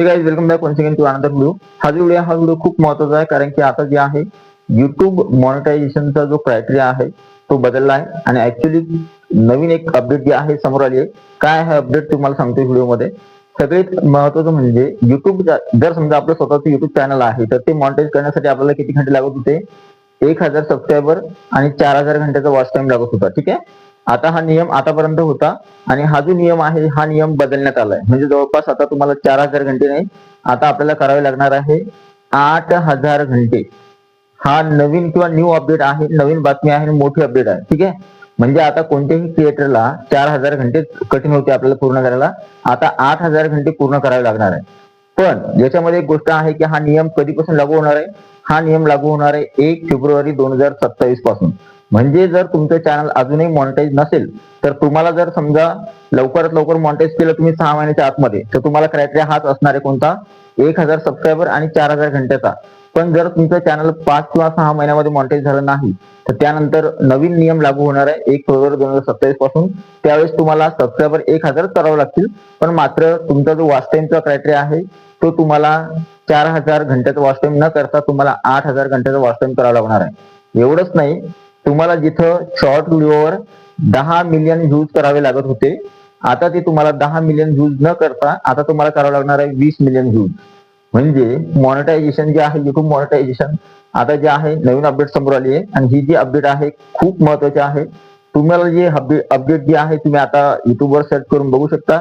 हे guys, welcome back once again to another video. हा video खूप महत्त्वाचा आहे, कारण की आता जे आहे YouTube मॉनिटायझेशनचा जो क्रायटेरिया आहे तो बदलला आहे आणि ऍक्च्युली नवीन एक अपडेट जी आहे समोर आली आहे. काय आहे अपडेट तुम्हाला सांगतो व्हिडिओमध्ये. सगळ्यात महत्त्वाचं म्हणजे YouTube जर समजा आपलं स्वतःचं YouTube चॅनल आहे तर ते मॉनिटाईज करण्यासाठी आपल्याला किती घंटे लागत होते? 1000 सबस्क्रायबर आणि 4000 घंट्याचा वॉच टाइम लागत होता. ठीक आहे. आता हा नियम आतापर्यंत होता आणि हा जो नियम आहे हा नियम बदलण्यात आलाय. म्हणजे जवळपास आता तुम्हाला 4000 घंटे नाही, आता आपल्याला करावे लागणार आहे 8000 घंटे. हा नवीन किंवा न्यू अपडेट आहे, नवीन बातमी आहे, मोठी अपडेट आहे. ठीक आहे. म्हणजे आता कोणत्याही क्रिएटरला 4000 घंटे कठीण होते आपल्याला पूर्ण करायला, आता 8000 घंटे पूर्ण करावे लागणार आहे. पण याच्यामध्ये एक गोष्ट आहे की हा नियम कधीपासून लागू होणार आहे? हा नियम लागू होणार आहे 1 फेब्रुवारी 2027 पासून. म्हणजे जर तुमचं चॅनल अजूनही मॉनिटाईज नसेल तर तुम्हाला जर समजा लवकरात लवकर मॉनिटाईज केलं तुम्ही 6 महिन्याच्या आतमध्ये, तर तुम्हाला क्रायटेरिया हाच असणार आहे. कोणता? 1000 सबस्क्रायबर आणि 4000 घंट्याचा. पण जर तुमचं चॅनल 5 किंवा 6 महिन्यामध्ये मॉनिटाईज झालं नाही तर त्यानंतर नवीन नियम लागू होणार आहे 1 फेब्रुवारी 2027 पासून. त्यावेळेस तुम्हाला सबस्क्रायबर 1000 करावे लागतील, पण मात्र तुमचा जो वॉच टाइमचा क्रायटेरिया आहे तो तुम्हाला 4000 घंट्याचा वॉच टाइम न करता तुम्हाला 8000 घंट्याचा वॉच टाइम करावा लागणार आहे. एवढंच नाही, तुम्हाला जिथं शॉर्ट व्हिडिओवर 10 मिलियन व्ह्यूज करावे लागत होते, आता ते तुम्हाला 10 मिलियन व्ह्यूज न करता आता तुम्हाला करावं लागणार आहे 20 मिलियन व्ह्यूज. म्हणजे मॉनिटायझेशन जे आहे, युट्यूब मॉनिटायझेशन आता जे आहे नवीन अपडेट समोर आली आहे आणि ही जी अपडेट आहे खूप महत्वाची आहे. तुम्हाला जे अपडेट जी आहे तुम्ही आता युट्यूबवर सर्च करून बघू शकता.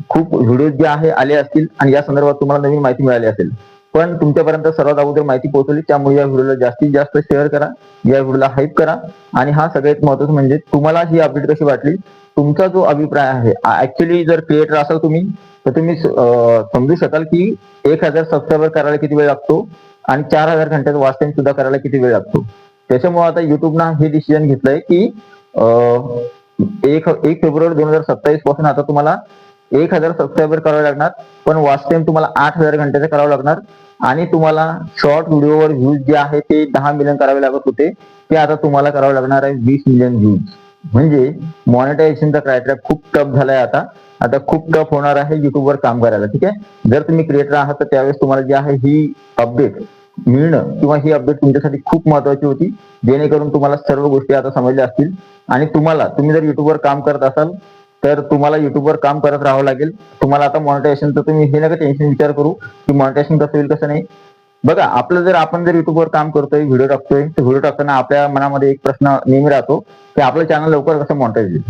खूप व्हिडिओ जे आहे आले असतील आणि या संदर्भात तुम्हाला नवीन माहिती मिळाली असेल, पण तुमच्यापर्यंत सर्वात अगोदर माहिती पोहोचवली. त्यामुळे या व्हिडिओला जास्तीत जास्त शेअर करा, या व्हिडिओला हाईप करा. आणि हा सगळ्यात महत्त्वाचं म्हणजे तुम्हाला ही अपडेट कशी वाटली, तुमचा जो अभिप्राय आहे. ऍक्च्युली जर क्रिएटर असाल तुम्ही तर तुम्ही समजू शकाल की 1000 सबस्क्रायबर करायला किती वेळ लागतो आणि 4000 घंट्याचा वॉच टाइम सुद्धा करायला किती वेळ लागतो. त्याच्यामुळे आता युट्यूबनं हे डिसिजन घेतलंय की 1 फेब्रुवारी 2027 पासून आता तुम्हाला 1000 सबस्क्रायबर करावे लागणार, पण वॉच टाइम तुम्हाला 8000 घंट्याचा करावा लागणार. आणि तुम्हाला शॉर्ट व्हिडिओवर व्ह्यूज जे आहे ते 10 मिलियन करावे लागत होते, ते आता तुम्हाला करावं लागणार आहे 20 मिलियन व्ह्यूज. म्हणजे मॉनिटायझेशनचा क्रायटेरिया खूप टफ झालाय. आता खूप टफ होणार आहे युट्यूबवर काम करायला. ठीक आहे. जर तुम्ही क्रिएटर आहात तर त्यावेळेस तुम्हाला जी आहे ही अपडेट मिळणं किंवा ही अपडेट तुमच्यासाठी खूप महत्वाची होती, जेणेकरून तुम्हाला सर्व गोष्टी आता समजल्या असतील. आणि तुम्ही जर युट्यूबवर काम करत असाल तर तुम्हाला युट्यूबवर काम करत राहावं लागेल. तुम्हाला आता मॉनिटायझेशनचं तुम्ही हे नका टेन्शन विचार करू की मॉनिटायझेशन कसं होईल कसं नाही. बघा, आपण जर युट्यूबवर काम करतोय, व्हिडिओ टाकतोय, तर व्हिडिओ टाकताना आपल्या मनामध्ये एक प्रश्न नेहमी राहतो की आपलं चॅनल लवकर कसं मॉनिटाईज होईल,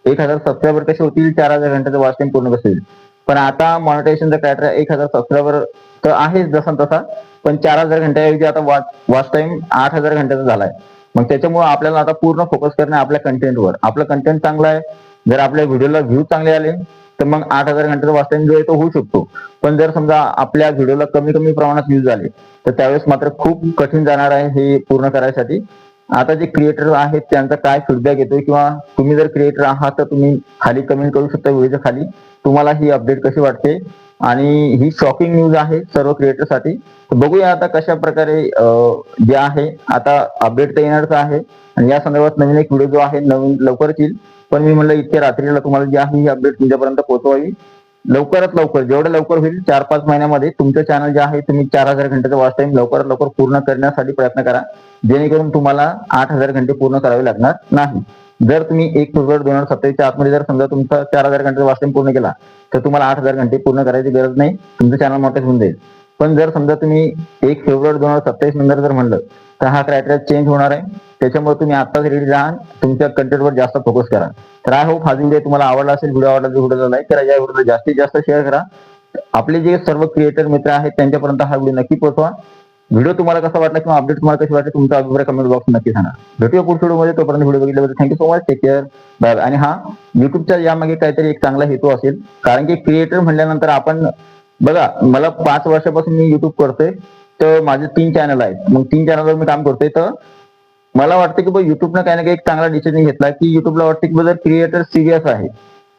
1000 सबस्क्रायबर कसे होतील, 4000 घंट्याचा वॉच टाइम पूर्ण कसं होईल. पण आता मॉनिटायझेशनचा क्रायटेरिया 1000 सबस्क्रायबर तर आहेच जसा तसा, पण 4000 घंट्याऐवजी आता वॉच टाइम 8000 घंट्याचा झालाय. मग त्याच्यामुळे आपल्याला आता पूर्ण फोकस करणं आपल्या कंटेंटवर. आपलं कंटेंट चांगलं आहे, जर आपल्या व्हिडिओला व्ह्यू चांगले आले तर मग 8000 घंट्याचा वॉच टाइम जो आहे तो होऊ शकतो. पण जर समजा आपल्या व्हिडिओला कमी प्रमाणात व्ह्यूज आले तर त्यावेळेस मात्र खूप कठीण जाणार आहे हे पूर्ण करायसाठी. आता जे क्रिएटर आहेत त्यांचा काय फीडबॅक येतोय, किंवा तुम्ही जर क्रिएटर आहात तर तुम्ही खाली कमेंट करू शकता व्हिडिओच्या खाली, तुम्हाला ही अपडेट कशी वाटते. आणि ही शॉकिंग न्यूज आहे सर्व क्रिएटरसाठी. तर बघूया आता कशा प्रकारे जे आहे आता अपडेट तर येणारच आहे आणि या संदर्भात नवीन एक व्हिडिओ जो आहे नवीन लवकरच येईल. पण मी म्हणलं इतक्या रात्रीला तुम्हाला जी आहे ही अपडेट तुमच्यापर्यंत पोहोचवावी. लवकरात लवकर, जेवढं लवकर होईल 4-5 महिन्यामध्ये तुमचं चॅनल जे आहे तुम्ही 4000 घंट्याचा वॉच टाइम लवकरात लवकर पूर्ण करण्यासाठी प्रयत्न करा, जेणेकरून तुम्हाला 8000 घंटे पूर्ण करावे लागणार नाही. जर तुम्ही 1 फेब्रुवारी 2027 आतमध्ये जर समजा तुमचा 4000 घंट्याचा वॉच टाइम पूर्ण केला तर तुम्हाला 8000 घंटे पूर्ण करायची गरज नाही, तुमचं चॅनल मोठं होऊन जाईल. पण जर समजा तुम्ही 1 फेब्रुवारी 2027 नंतर जर म्हणलं तर हा क्रायटेरिया चेंज होणार आहे. त्याच्यामुळे तुम्ही आत्ताच रेडी राहा, तुमच्या कंटेंटवर जास्त फोकस करा. तर आय होप हा व्हिडिओ तुम्हाला आवडला असेल. व्हिडिओ आवडला तर व्हिडिओला लाईक करा, या व्हिडिओला जास्तीत जास्त शेअर करा. आपले जे सर्व क्रिएटर मित्र आहेत त्यांच्यापर्यंत हा व्हिडिओ नक्की पोहोचवा. व्हिडिओ तुम्हाला कसा वाटला किंवा अपडेट तुम्हाला कशी वाटली तुमचा अभिप्राय कमेंट बॉक्स नक्की सांगा. भेटूया पुढच्या व्हिडिओमध्ये. तोपर्यंत व्हिडिओ बघितल्याबद्दल thank you so much. Take care, bye. आणि हा युट्यूबच्या यामागे काहीतरी एक चांगला हेतू असेल, कारण की क्रिएटर म्हणल्यानंतर आपण बघा, मला 5 वर्षापासून मी युट्यूब करतोय, तर माझे 3 चॅनल आहेत. मग 3 चॅनलवर मी काम करतोय, तर मला वाटतं की युट्यूबनं काही ना काही एक चांगला डिसिजन घेतला की युट्यूबला वाटतं की जर क्रिएटर सिरियस आहे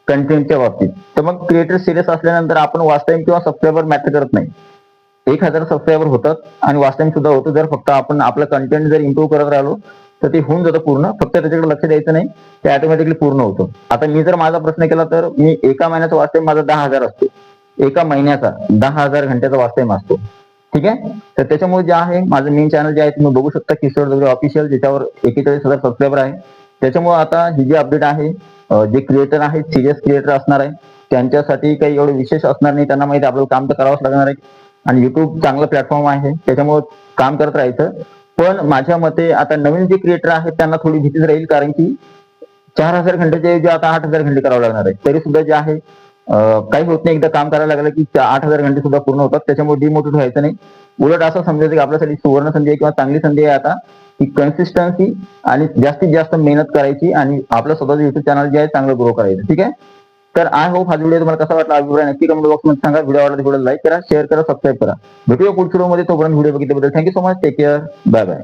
कंटेंटच्या बाबतीत, तर मग क्रिएटर सिरियस असल्यानंतर आपण वॉच टाइम किंवा सबस्क्रायबर मॅटर करत नाही. 1000 सबस्क्रायबर होतात आणि वॉच टाइम सुद्धा होतो. जर फक्त आपण आपलं कंटेंट जर इम्प्रूव्ह करत राहिलो तर ते होऊन जातं पूर्ण. फक्त त्याच्याकडे लक्ष द्यायचं नाही, ते ऑटोमॅटिकली पूर्ण होतं. आता मी जर माझा प्रश्न केला तर मी एका महिन्याचा वॉच टाइम माझा 10,000 असतो. एका महिन्याचा 10,000 घंट्याचा वॉच टाइम असतो. ठीक आहे. तर त्याच्यामुळे जे आहे माझं मेन चॅनल जे आहे तुम्ही बघू शकता किशोर दगडे ऑफिशियल, ज्याच्यावर 41,000 सबस्क्रायबर आहे. त्याच्यामुळे आता ही जी अपडेट आहे जे क्रिएटर आहेत, सिरियस क्रिएटर असणार आहे, त्यांच्यासाठी काही एवढं विशेष असणार नाही. त्यांना माहिती आपल्याला काम तर करावंच लागणार आहे आणि युट्यूब चांगला प्लॅटफॉर्म आहे, त्याच्यामुळे काम करत राहायचं. पण माझ्या मते आता नवीन जे क्रिएटर आहेत त्यांना थोडी भीतीच राहील, कारण की 4,000 घंट्याचे जे आता 8,000 घंटे करावं लागणार आहे. तरी सुद्धा जे आहे काही होत नाही, एकदा काम करायला लागलं की 8,000 घंटे सुद्धा पूर्ण होतात. त्याच्यामुळे डिमोटिवेट व्हायचं नाही. उलट असं समजायचं की आपल्यासाठी सुवर्ण संधी आहे किंवा चांगली संधी आहे आता, की कन्सिस्टन्सी आणि जास्तीत जास्त मेहनत करायची आणि आपलं स्वतःचं युट्यूब चॅनल जे आहे चांगलं ग्रो करायचं. ठीक आहे. तर आय होप हा व्हिडिओ तुम्हाला कसा वाटला, अभिप्राय नक्की कमेंट बॉक्समध्ये सांगा. व्हिडिओ आवडला तर व्हिडिओ लाईक करा, शेअर करा, सबस्क्राईब करा. भेटूया पुढच्या व्हिडिओमध्ये. तोपर्यंत व्हिडिओ बघितल्याबद्दल thank you so much. Take care. Bye bye.